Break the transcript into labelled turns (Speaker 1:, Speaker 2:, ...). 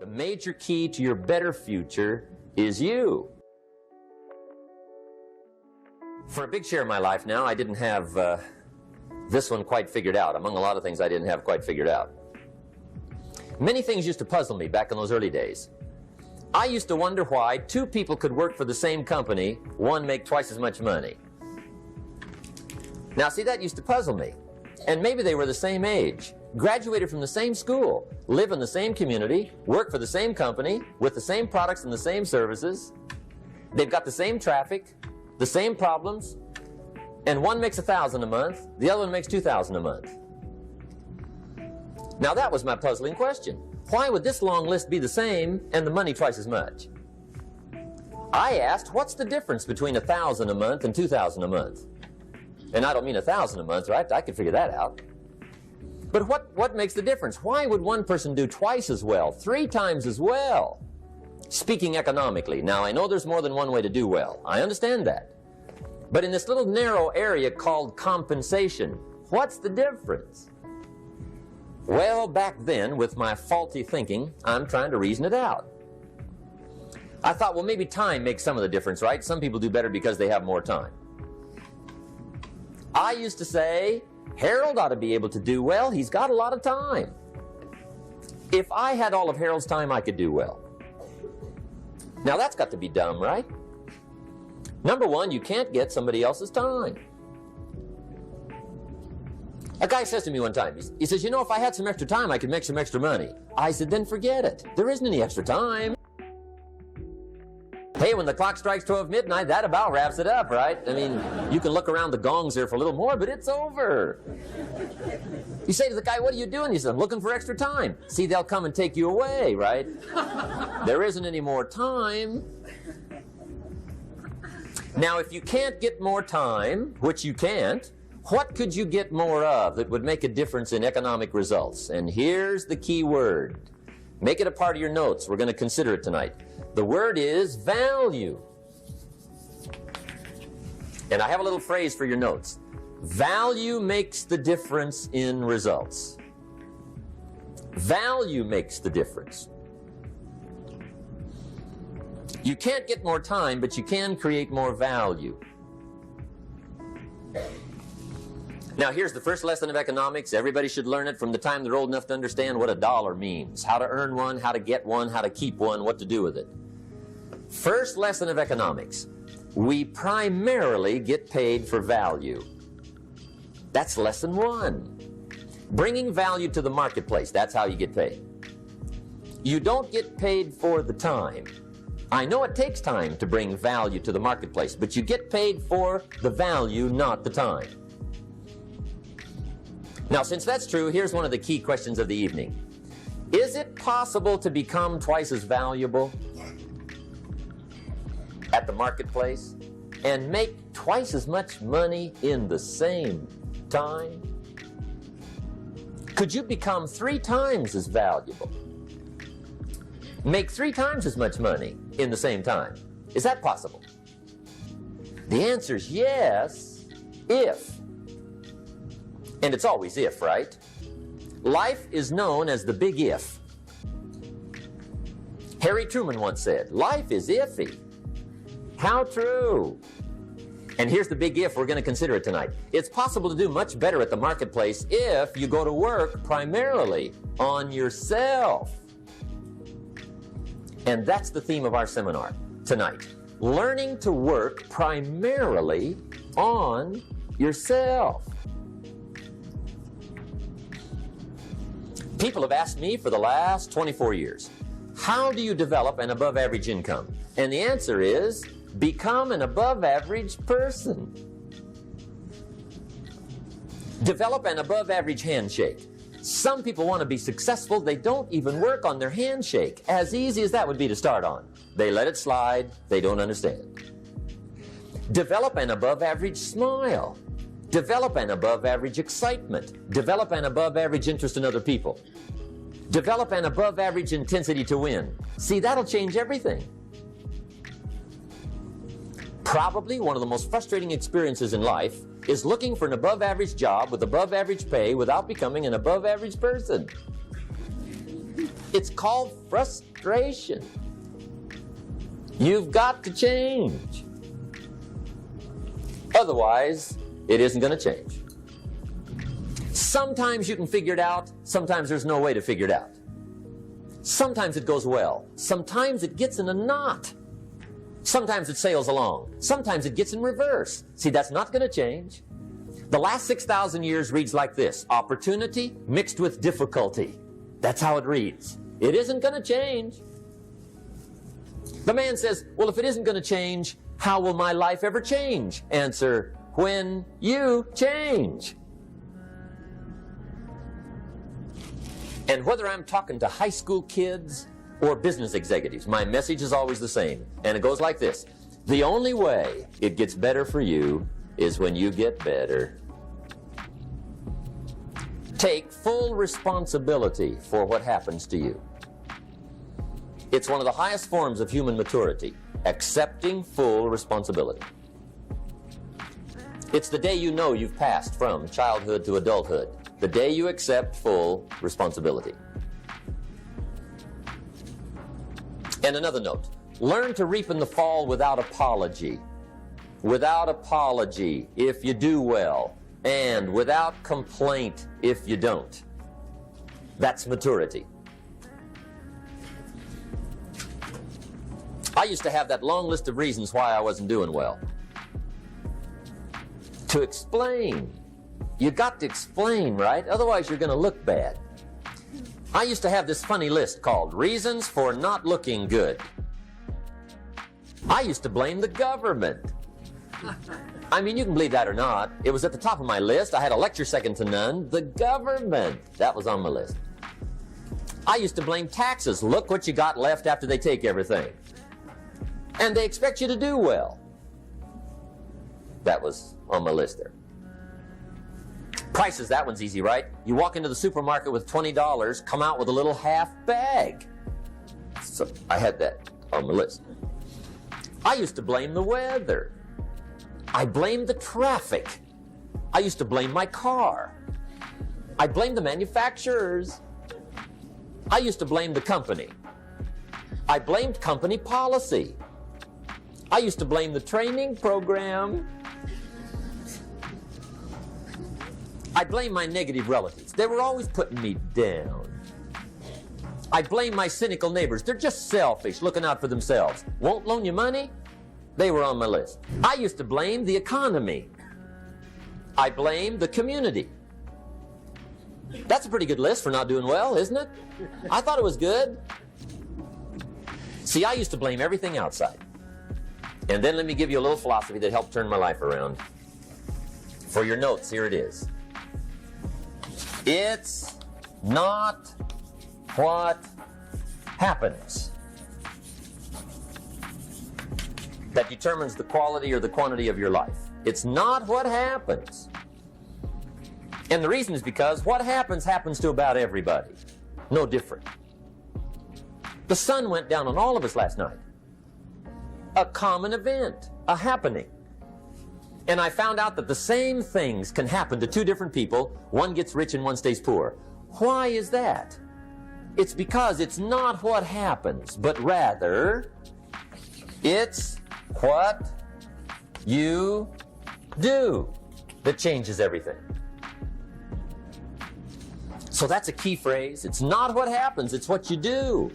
Speaker 1: The major key to your better future is you. For a big share of my life now, I didn't have this one quite figured out. Among a lot of things I didn't have quite figured out. Many things used to puzzle me back in those early days. I used to wonder why two people could work for the same company, one make twice as much money. Now see, that used to puzzle me. And maybe they were the same age, graduated from the same school, live in the same community, work for the same company, with the same products and the same services. They've got the same traffic, the same problems, and one makes $1,000 a month, the other one makes $2,000 a month. Now that was my puzzling question. Why would this long list be the same and the money twice as much? I asked, what's the difference between $1,000 a month and $2,000 a month? And I don't mean $1,000 a month, right? I could figure that out. But what makes the difference? Why would one person do twice as well, 3 times as well? Speaking economically. Now, I know there's more than one way to do well. I understand that. But in this little narrow area called compensation, what's the difference? Well, back then, with my faulty thinking, I'm trying to reason it out. I thought, well, maybe time makes some of the difference, right? Some people do better because they have more time. I used to say, Harold ought to be able to do well. He's got a lot of time. If I had all of Harold's time, I could do well. Now, that's got to be dumb, right? Number one, you can't get somebody else's time. A guy says to me one time, he says, you know, if I had some extra time, I could make some extra money. I said, then forget it. There isn't any extra time. Hey, when the clock strikes 12 midnight, that about wraps it up, right? I mean, you can look around the gongs there for a little more, but it's over. You say to the guy, what are you doing? He says, I'm looking for extra time. See, they'll come and take you away, right? There isn't any more time. Now, if you can't get more time, which you can't, what could you get more of that would make a difference in economic results? And here's the key word. Make it a part of your notes. We're going to consider it tonight. The word is value. And I have a little phrase for your notes. Value makes the difference in results. Value makes the difference. You can't get more time, but you can create more value. Now, here's the first lesson of economics. Everybody should learn it from the time they're old enough to understand what a dollar means, how to earn one, how to get one, how to keep one, what to do with it. First lesson of economics. We primarily get paid for value. That's lesson 1. Bringing value to the marketplace, that's how you get paid. You don't get paid for the time. I know it takes time to bring value to the marketplace, but you get paid for the value, not the time. Now, since that's true, here's one of the key questions of the evening. Is it possible to become twice as valuable at the marketplace and make twice as much money in the same time? Could you become 3 times as valuable? Make 3 times as much money in the same time? Is that possible? The answer is yes, if. And it's always if, right? Life is known as the big if. Harry Truman once said, life is iffy. How true. And here's the big if we're going to consider it tonight. It's possible to do much better at the marketplace if you go to work primarily on yourself. And that's the theme of our seminar tonight. Learning to work primarily on yourself. People have asked me for the last 24 years, how do you develop an above-average income? And the answer is, become an above-average person. Develop an above-average handshake. Some people want to be successful, they don't even work on their handshake. As easy as that would be to start on. They let it slide, they don't understand. Develop an above-average smile. Develop an above-average excitement. Develop an above-average interest in other people. Develop an above-average intensity to win. See, that'll change everything. Probably one of the most frustrating experiences in life is looking for an above-average job with above-average pay without becoming an above-average person. It's called frustration. You've got to change. Otherwise, it isn't going to change. Sometimes you can figure it out. Sometimes there's no way to figure it out. Sometimes it goes well. Sometimes it gets in a knot. Sometimes it sails along. Sometimes it gets in reverse. See, that's not going to change. The last 6,000 years reads like this: opportunity mixed with difficulty. That's how it reads. It isn't going to change. The man says, well, if it isn't going to change, how will my life ever change? Answer, when you change. And whether I'm talking to high school kids or business executives, my message is always the same. And it goes like this: the only way it gets better for you is when you get better. Take full responsibility for what happens to you. It's one of the highest forms of human maturity, accepting full responsibility. It's the day you know you've passed from childhood to adulthood, the day you accept full responsibility. And another note, learn to reap in the fall without apology. Without apology if you do well, and without complaint if you don't. That's maturity. I used to have that long list of reasons why I wasn't doing well. To explain. You got to explain, right? Otherwise you're going to look bad. I used to have this funny list called Reasons for Not Looking Good. I used to blame the government. I mean, you can believe that or not. It was at the top of my list. I had a lecture second to none. The government. That was on my list. I used to blame taxes. Look what you got left after they take everything. And they expect you to do well. That was on my list there. Prices, that one's easy, right? You walk into the supermarket with $20, come out with a little half bag. So I had that on my list. I used to blame the weather. I blamed the traffic. I used to blame my car. I blamed the manufacturers. I used to blame the company. I blamed company policy. I used to blame the training program. I blame my negative relatives. They were always putting me down. I blame my cynical neighbors. They're just selfish, looking out for themselves. Won't loan you money? They were on my list. I used to blame the economy. I blamed the community. That's a pretty good list for not doing well, isn't it? I thought it was good. See, I used to blame everything outside. And then let me give you a little philosophy that helped turn my life around. For your notes, here it is. It's not what happens that determines the quality or the quantity of your life. It's not what happens. And the reason is because what happens to about everybody. No different. The sun went down on all of us last night. A common event, a happening. And I found out that the same things can happen to two different people. One gets rich and one stays poor. Why is that? It's because it's not what happens, but rather it's what you do that changes everything. So that's a key phrase. It's not what happens, it's what you do.